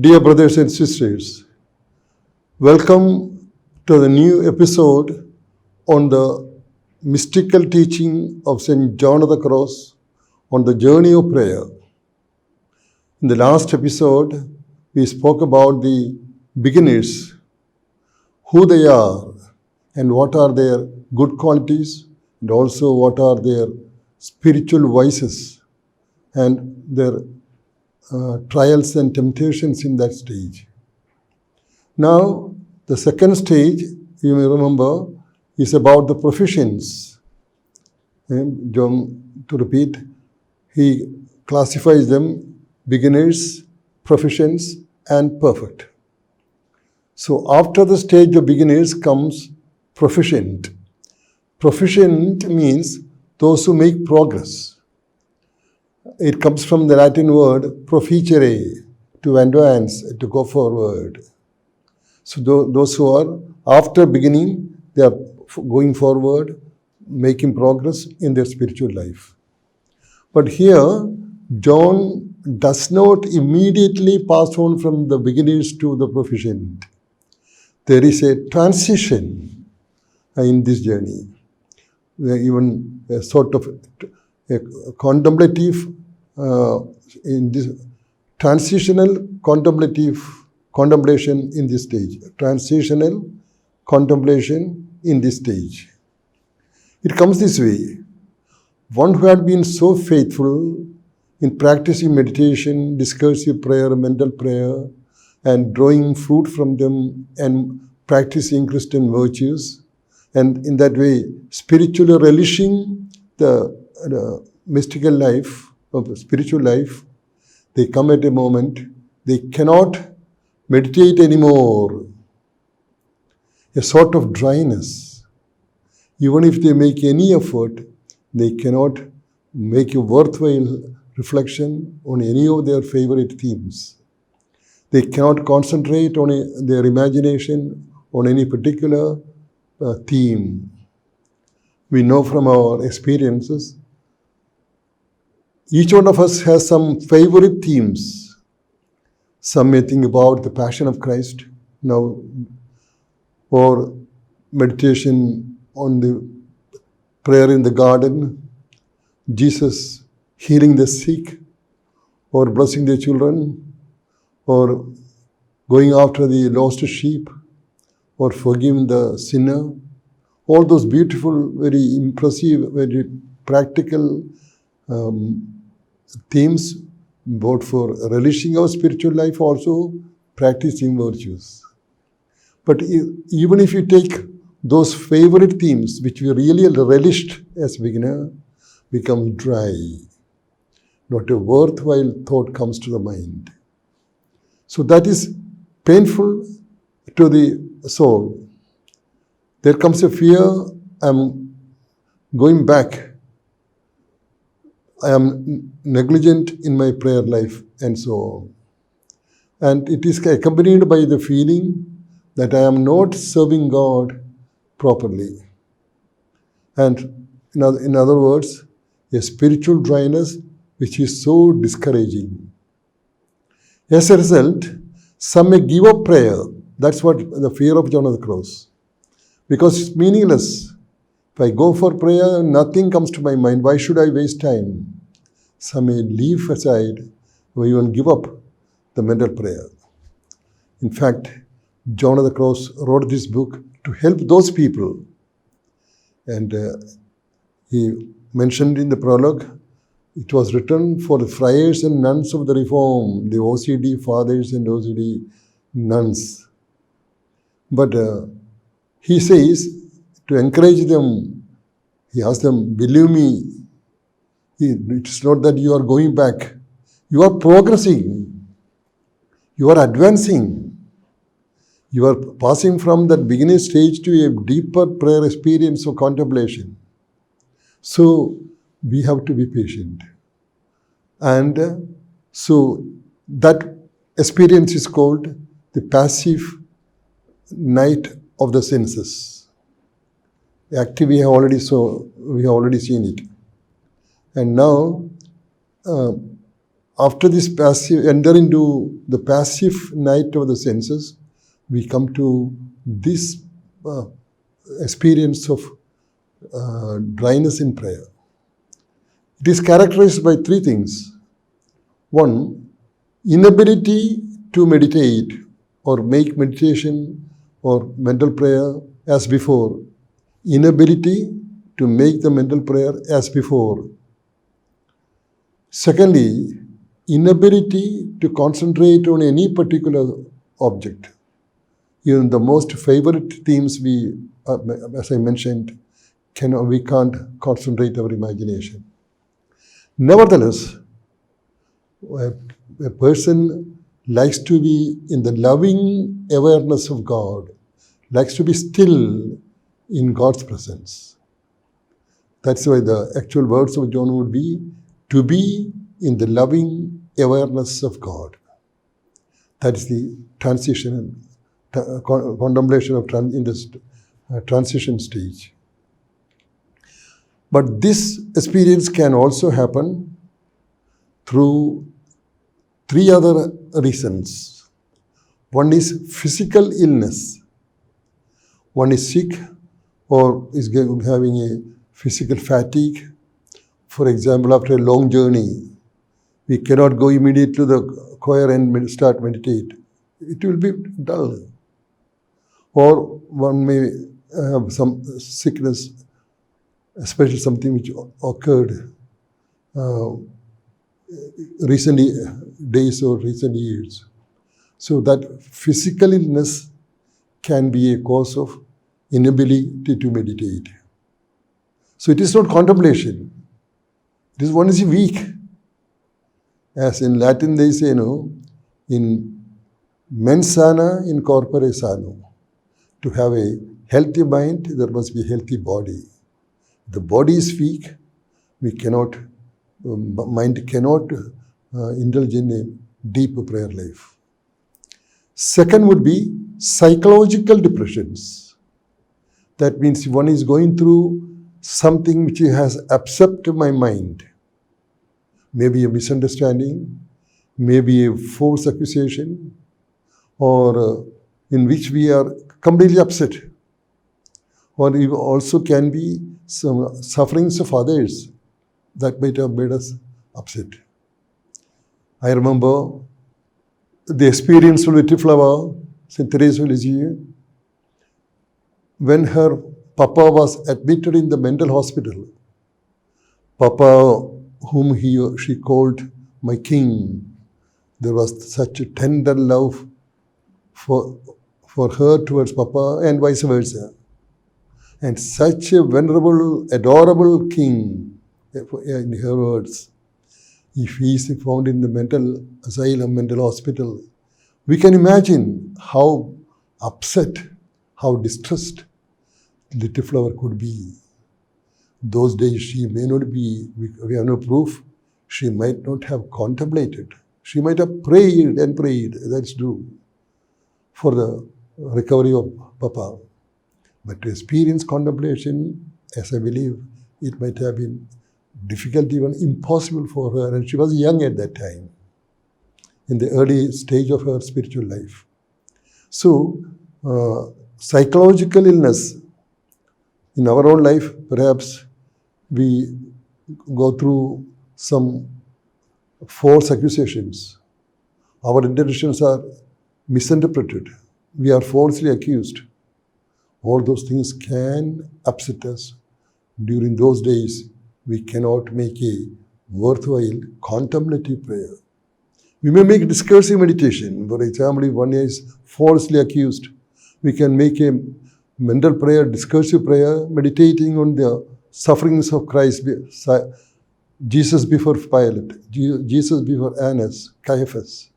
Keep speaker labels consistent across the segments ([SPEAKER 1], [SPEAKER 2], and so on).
[SPEAKER 1] Dear brothers and sisters, welcome to the new episode on the mystical teaching of St. John of the Cross on the journey of prayer. In the last episode, we spoke about the beginners, who they are, and what are their good qualities, and also what are their spiritual vices and their trials and temptations in that stage. Now, the second stage, you may remember, is about the proficients. And John, to repeat, he classifies them beginners, proficients, and perfect. So after the stage of beginners comes proficient. Proficient means those who make progress. It comes from the Latin word proficere, to advance, to go forward. So those who are after beginning, they are going forward, making progress in their spiritual life. But here, John does not immediately pass on from the beginners to the proficient. There is a transition in this journey. Even a sort of a contemplative, in this transitional contemplation in this stage. Transitional contemplation in this stage. It comes this way. One who had been so faithful in practicing meditation, discursive prayer, mental prayer, and drawing fruit from them and practicing Christian virtues, and in that way spiritually relishing the mystical life, of spiritual life, they come at a moment they cannot meditate anymore. A sort of dryness. Even if they make any effort, they cannot make a worthwhile reflection on any of their favorite themes. They cannot concentrate on their imagination on any particular theme. We know from our experiences, each one of us has some favorite themes. Some may think about the Passion of Christ now, or meditation on the prayer in the garden, Jesus healing the sick, or blessing the children, or going after the lost sheep, or forgiving the sinner. All those beautiful, very impressive, very practical themes, both for relishing our spiritual life, also practicing virtues. But even if you take those favorite themes, which we really relished as beginner, become dry. Not a worthwhile thought comes to the mind. So that is painful to the soul. There comes a fear, I'm going back. I am negligent in my prayer life, and so on. And it is accompanied by the feeling that I am not serving God properly. And in other words, a spiritual dryness which is so discouraging. As a result, some may give up prayer. That's what the fear of John of the Cross. Because it's meaningless. If I go for prayer, nothing comes to my mind. Why should I waste time? Some may leave aside or even give up the mental prayer. In fact, John of the Cross wrote this book to help those people. And he mentioned in the prologue, it was written for the friars and nuns of the Reform, the OCD fathers and OCD nuns. But he says, to encourage them, he asks them, believe me, it's not that you are going back. You are progressing. You are advancing. You are passing from that beginning stage to a deeper prayer experience of contemplation. So we have to be patient. And so that experience is called the passive night of the senses. Actually, we have already seen it. And now, after this passive, enter into the passive night of the senses, we come to this experience of dryness in prayer. It is characterized by three things. One, inability to meditate or make meditation or mental prayer as before. Inability to make the mental prayer as before. Secondly, inability to concentrate on any particular object. Even the most favorite themes we, as I mentioned, we can't concentrate our imagination. Nevertheless, a person likes to be in the loving awareness of God, likes to be still in God's presence. That's why the actual words of John would be, to be in the loving awareness of God. That is the transition, contemplation of in this transition stage. But this experience can also happen through three other reasons. One is physical illness. One is sick or is having a physical fatigue. For example, after a long journey, we cannot go immediately to the choir and start meditate. It will be dull. Or one may have some sickness, especially something which occurred recent days or recent years. So that physical illness can be a cause of inability to meditate. So it is not contemplation. It is one is weak. As in Latin they say, in mens sana, in corpore sano. To have a healthy mind, there must be a healthy body. The body is weak, mind cannot indulge in a deep prayer life. Second would be psychological depressions. That means one is going through something which has upset my mind. Maybe a misunderstanding, maybe a false accusation, or in which we are completely upset. Or it also can be some sufferings of others that might have made us upset. I remember the experience of little flower, St. Teresa of Lisieux, when her Papa was admitted in the mental hospital. Papa, whom she called my king. There was such a tender love for her towards Papa and vice versa. And such a venerable, adorable king, in her words. If he is found in the mental asylum, mental hospital, we can imagine how upset, how distressed little flower could be. Those days she may not be, we have no proof, she might not have contemplated. She might have prayed, that's true, for the recovery of Papa. But to experience contemplation, as I believe, it might have been difficult, even impossible for her, and she was young at that time, in the early stage of her spiritual life. So, psychological illness, in our own life, perhaps we go through some false accusations. Our intentions are misinterpreted. We are falsely accused. All those things can upset us. During those days, we cannot make a worthwhile contemplative prayer. We may make discursive meditation. For example, if one is falsely accused, we can make a mental prayer, discursive prayer, meditating on the sufferings of Christ, Jesus before Pilate, Jesus before Annas, Caiaphas,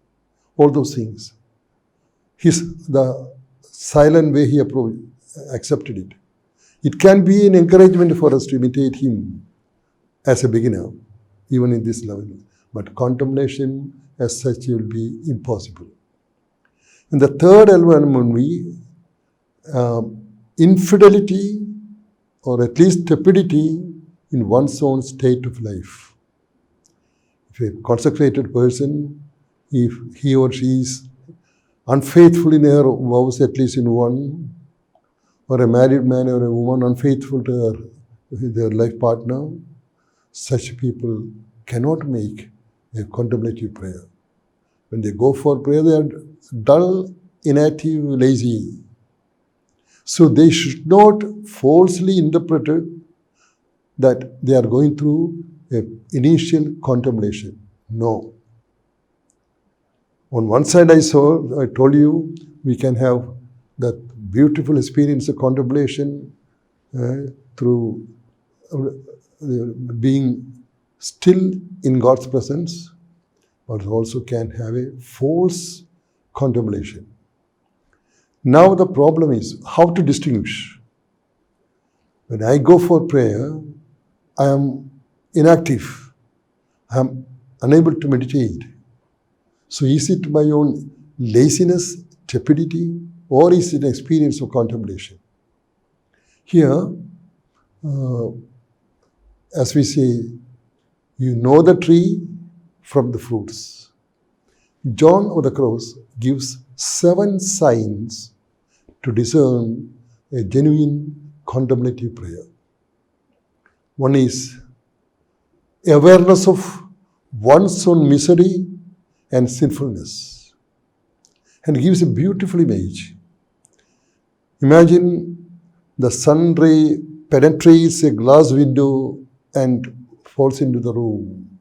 [SPEAKER 1] all those things. The silent way he accepted it. It can be an encouragement for us to imitate him as a beginner, even in this level. But contemplation as such will be impossible. And the third element would be infidelity, or at least tepidity in one's own state of life. If a consecrated person, if he or she is unfaithful in her vows, at least in one, or a married man or a woman unfaithful to their life partner, such people cannot make a contemplative prayer. When they go for prayer, they are dull, inactive, lazy. So they should not falsely interpret it that they are going through an initial contemplation. No. On one side, I told you, we can have that beautiful experience of contemplation through being still in God's presence, but also can have a false contemplation. Now the problem is how to distinguish. When I go for prayer, I am inactive. I am unable to meditate. So is it my own laziness, tepidity, or is it an experience of contemplation? Here, as we say, you know the tree from the fruits. John of the Cross gives 7 signs to discern a genuine contemplative prayer. One is awareness of one's own misery and sinfulness. And he gives a beautiful image. Imagine the sun ray penetrates a glass window and falls into the room.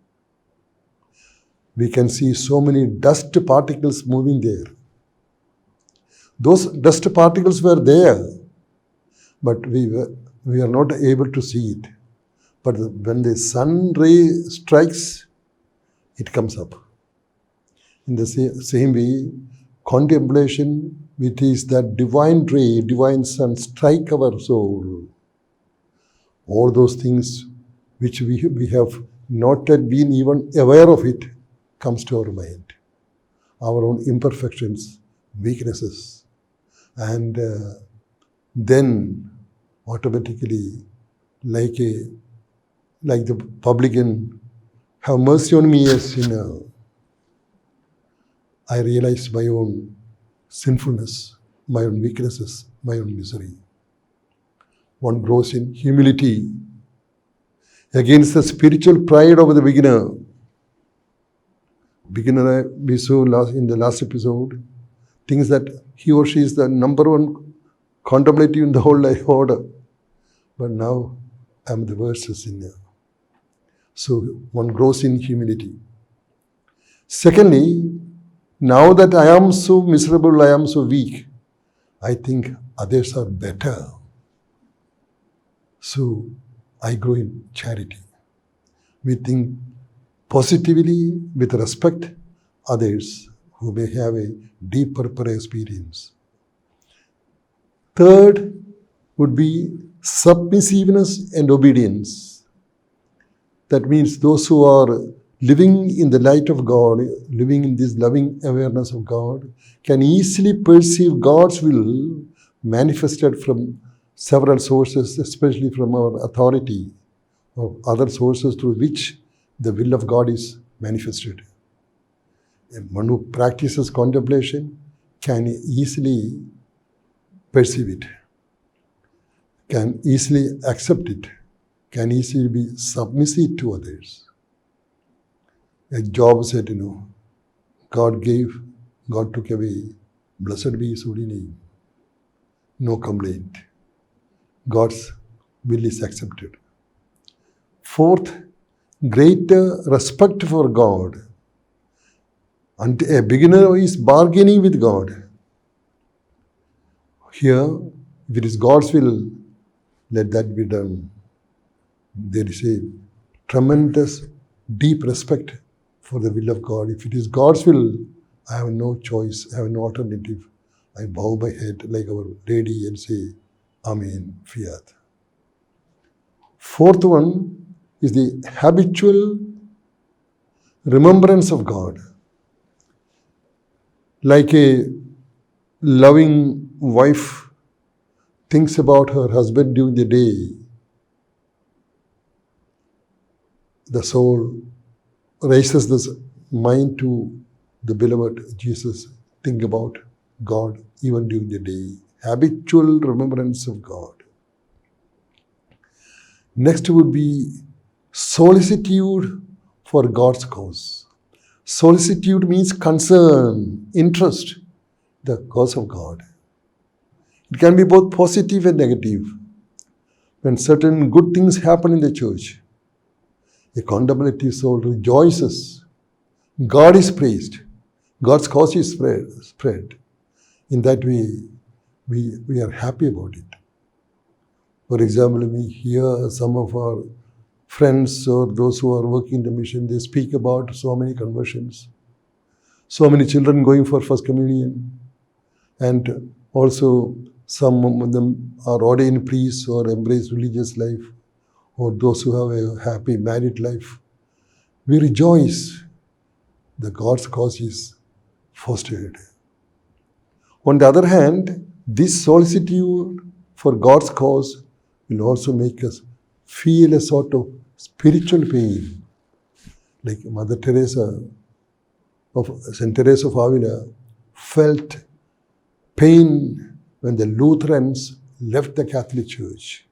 [SPEAKER 1] We can see so many dust particles moving there. Those dust particles were there, but we are not able to see it. But when the sun ray strikes, it comes up. In the same way, contemplation, which is that divine ray, divine sun, strike our soul. All those things which we have not yet been even aware of it comes to our mind. Our own imperfections, weaknesses. And then automatically, like the publican, have mercy on me, a sinner. I realize my own sinfulness, my own weaknesses, my own misery. One grows in humility against the spiritual pride of the beginner. Beginner, we saw in the last episode, thinks that he or she is the number one contemplative in the whole life order. But now I am the worst sinner. So one grows in humility. Secondly, now that I am so miserable, I am so weak, I think others are better. So I grow in charity. We think positively with respect others who may have a deeper prayer experience. Third would be submissiveness and obedience. That means those who are living in the light of God, living in this loving awareness of God, can easily perceive God's will manifested from several sources, especially from our authority or other sources through which the will of God is manifested. One who practices contemplation can easily perceive it, can easily accept it, can easily be submissive to others. Like Job said, God gave, God took away, blessed be his holy name. No complaint. God's will is accepted. Fourth, greater respect for God. And a beginner is bargaining with God. Here, if it is God's will, let that be done. There is a tremendous, deep respect for the will of God. If it is God's will, I have no choice, I have no alternative. I bow my head like our lady and say, Amen, fiat. Fourth one is the habitual remembrance of God. Like a loving wife thinks about her husband during the day, the soul raises this mind to the beloved Jesus. Think about God even during the day. Habitual remembrance of God. Next would be solicitude for God's cause. Solicitude means concern, interest, the cause of God. It can be both positive and negative. When certain good things happen in the church, a contemplative soul rejoices. God is praised. God's cause is spread. In that way, we are happy about it. For example, we hear some of our friends or those who are working in the mission, they speak about so many conversions, so many children going for First Communion, and also some of them are ordained priests or embrace religious life, or those who have a happy married life. We rejoice that God's cause is fostered. On the other hand, this solicitude for God's cause will also make us feel a sort of spiritual pain. Like Mother Teresa of St. Teresa of Avila felt pain when the Lutherans left the Catholic Church.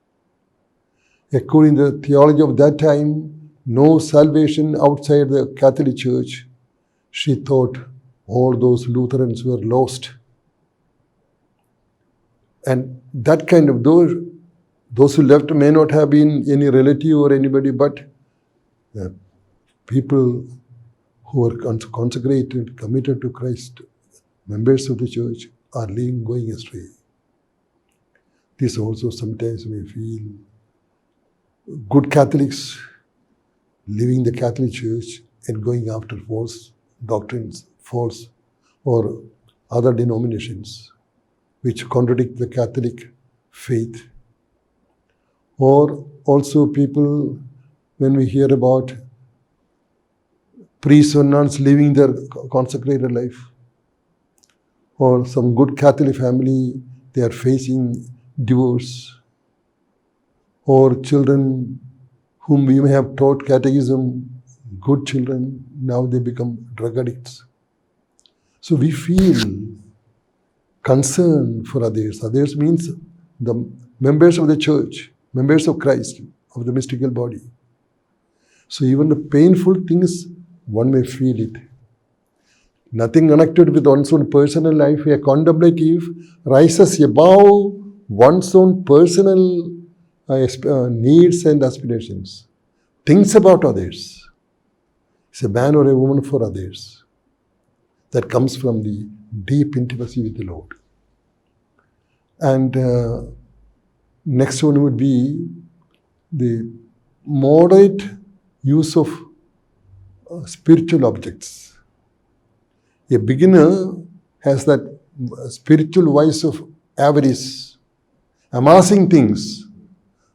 [SPEAKER 1] According to the theology of that time, no salvation outside the Catholic Church. She thought all those Lutherans were lost. And that kind of those who left may not have been any relative or anybody, but the people who are consecrated, committed to Christ, members of the church, are going astray. This also sometimes may feel good Catholics leaving the Catholic Church and going after false doctrines, false or other denominations which contradict the Catholic faith. Or also people, when we hear about priests or nuns leaving their consecrated life, or some good Catholic family, they are facing divorce, or children whom we may have taught catechism, good children, now they become drug addicts. So we feel concern for others. Others means the members of the church, members of Christ, of the mystical body. So even the painful things, one may feel it. Nothing connected with one's own personal life. A contemplative rises above one's own personal needs and aspirations. Thinks about others. It's a man or a woman for others. That comes from the deep intimacy with the Lord. And next one would be the moderate use of spiritual objects. A beginner has that spiritual vice of avarice, amassing things,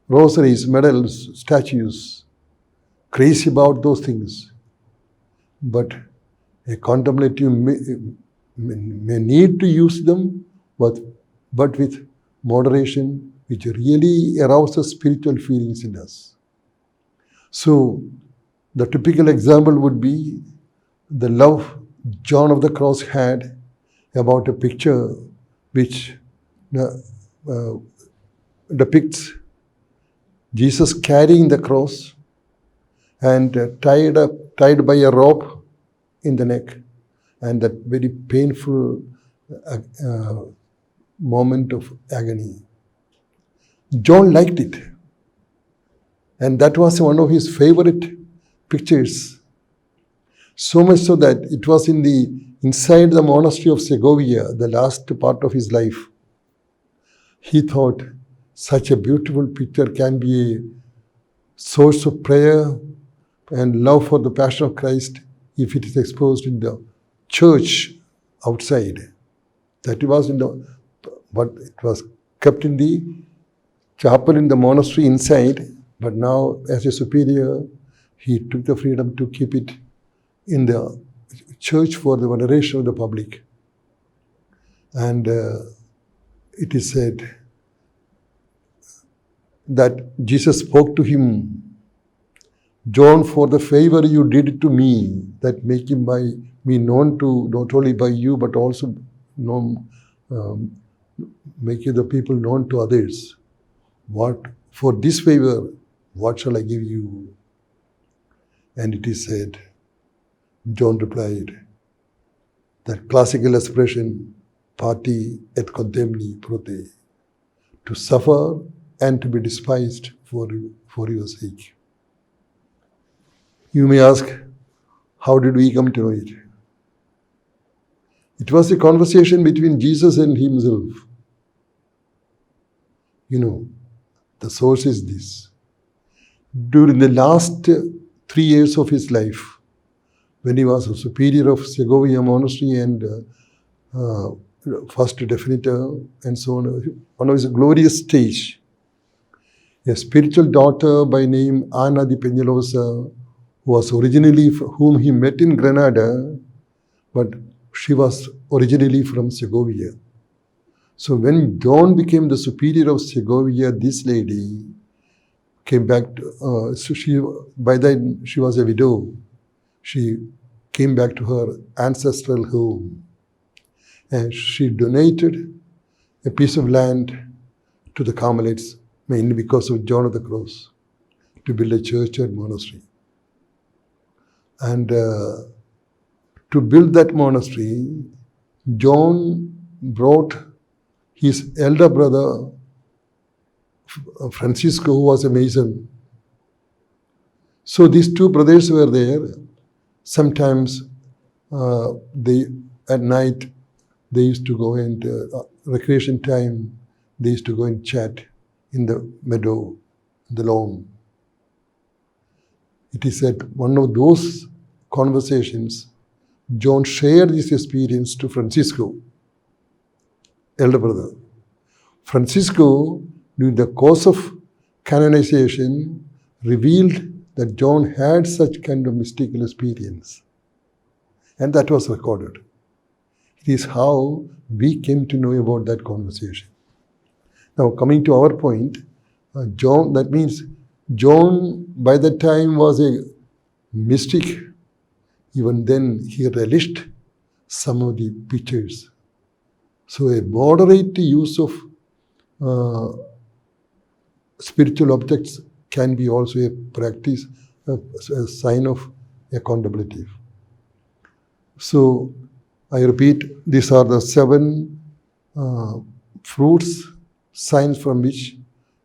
[SPEAKER 1] rosaries, medals, statues, crazy about those things. But a contemplative may need to use them, but with moderation, which really arouses spiritual feelings in us. So, the typical example would be the love John of the Cross had about a picture which depicts Jesus carrying the cross and tied by a rope in the neck, and that very painful moment of agony. John liked it, and that was one of his favorite pictures. So much so that it was inside the monastery of Segovia, the last part of his life. He thought such a beautiful picture can be a source of prayer and love for the Passion of Christ if it is exposed in the church outside. That was but it was kept in the chapel in the monastery inside, but now as a superior, he took the freedom to keep it in the church for the veneration of the public. And it is said that Jesus spoke to him John, for the favor you did to me, that making me known to not only by you, but also known, making the people known to others. For this favor, what shall I give you? And it is said, John replied, that classical expression, pati et contempli prote, to suffer and to be despised for your sake. You may ask, how did we come to know it? It was a conversation between Jesus and himself. The source is this. During the last 3 years of his life, when he was a superior of Segovia Monastery and first definitor and so on his glorious stage, a spiritual daughter by name Ana de Peñalosa, whom he met in Granada, but she was originally from Segovia. So when John became the superior of Segovia, this lady came back. By then she was a widow. She came back to her ancestral home, and she donated a piece of land to the Carmelites, mainly because of John of the Cross, to build a church and monastery. And to build that monastery, John brought his elder brother, Francisco, who was a Mason. So these two brothers were there. Sometimes at night, they used to go and recreation time, they used to go and chat in the meadow, the lawn. It is at one of those conversations, John shared this experience to Francisco, elder brother. Francisco, during the course of canonization, revealed that John had such kind of mystical experience. And that was recorded. It is how we came to know about that conversation. Now, coming to our point, John by that time was a mystic. Even then, he relished some of the pictures. So a moderate use of spiritual objects can be also a practice, a sign of a contemplative. So, I repeat, these are the 7 fruits, signs from which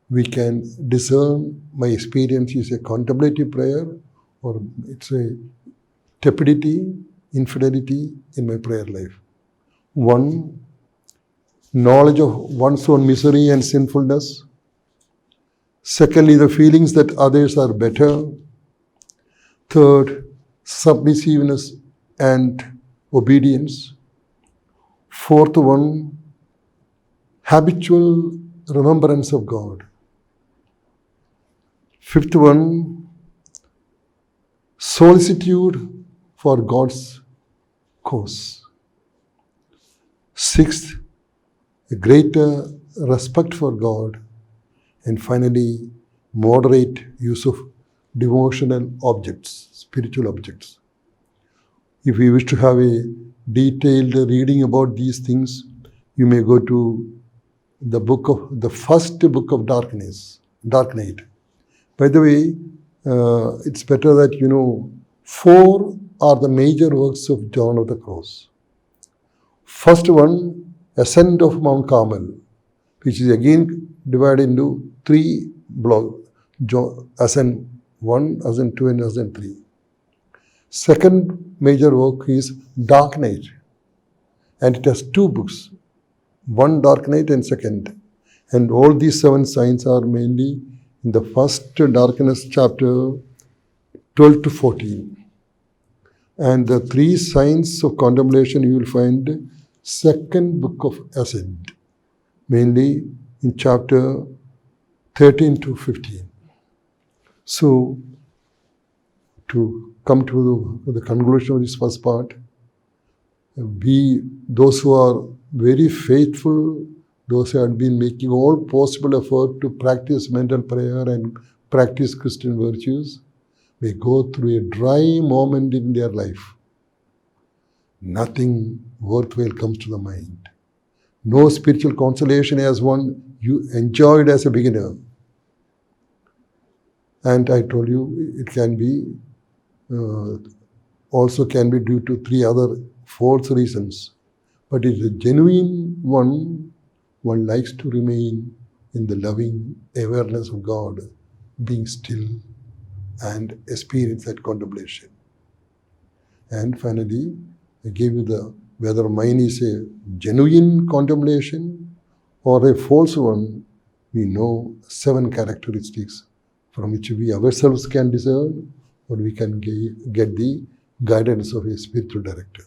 [SPEAKER 1] we can discern my experience is a contemplative prayer or it's a tepidity, infidelity in my prayer life. 1, knowledge of one's own misery and sinfulness. Secondly, the feelings that others are better. 3rd, submissiveness and obedience. 4th one, habitual remembrance of God. 5th one, solicitude for God's cause. 6th, a greater respect for God. And finally, moderate use of devotional objects, spiritual objects. If you wish to have a detailed reading about these things, you may go to the first book of Dark Night. By the way, it's better that 4 are the major works of John of the Cross. First one, Ascent of Mount Carmel, which is again divided into 3 blocks, Ascent 1, Ascent 2 and Ascent 3. Second major work is Dark Night, and it has 2 books, one Dark Night and second. And all these 7 signs are mainly in the first darkness chapter 12 to 14. And the 3 signs of contemplation you will find second book of Ascent, mainly in chapter 13 to 15. So, to come to the conclusion of this first part, those who are very faithful, those who have been making all possible effort to practice mental prayer and practice Christian virtues, may go through a dry moment in their life, nothing worthwhile comes to the mind. No spiritual consolation as one you enjoyed as a beginner. And I told you it can be also can be due to 3 other false reasons. But it is a genuine one likes to remain in the loving awareness of God, being still and experience that contemplation. And finally, I gave you whether mine is a genuine contemplation or a false one. We know 7 characteristics from which we ourselves can discern, or we can get the guidance of a spiritual director.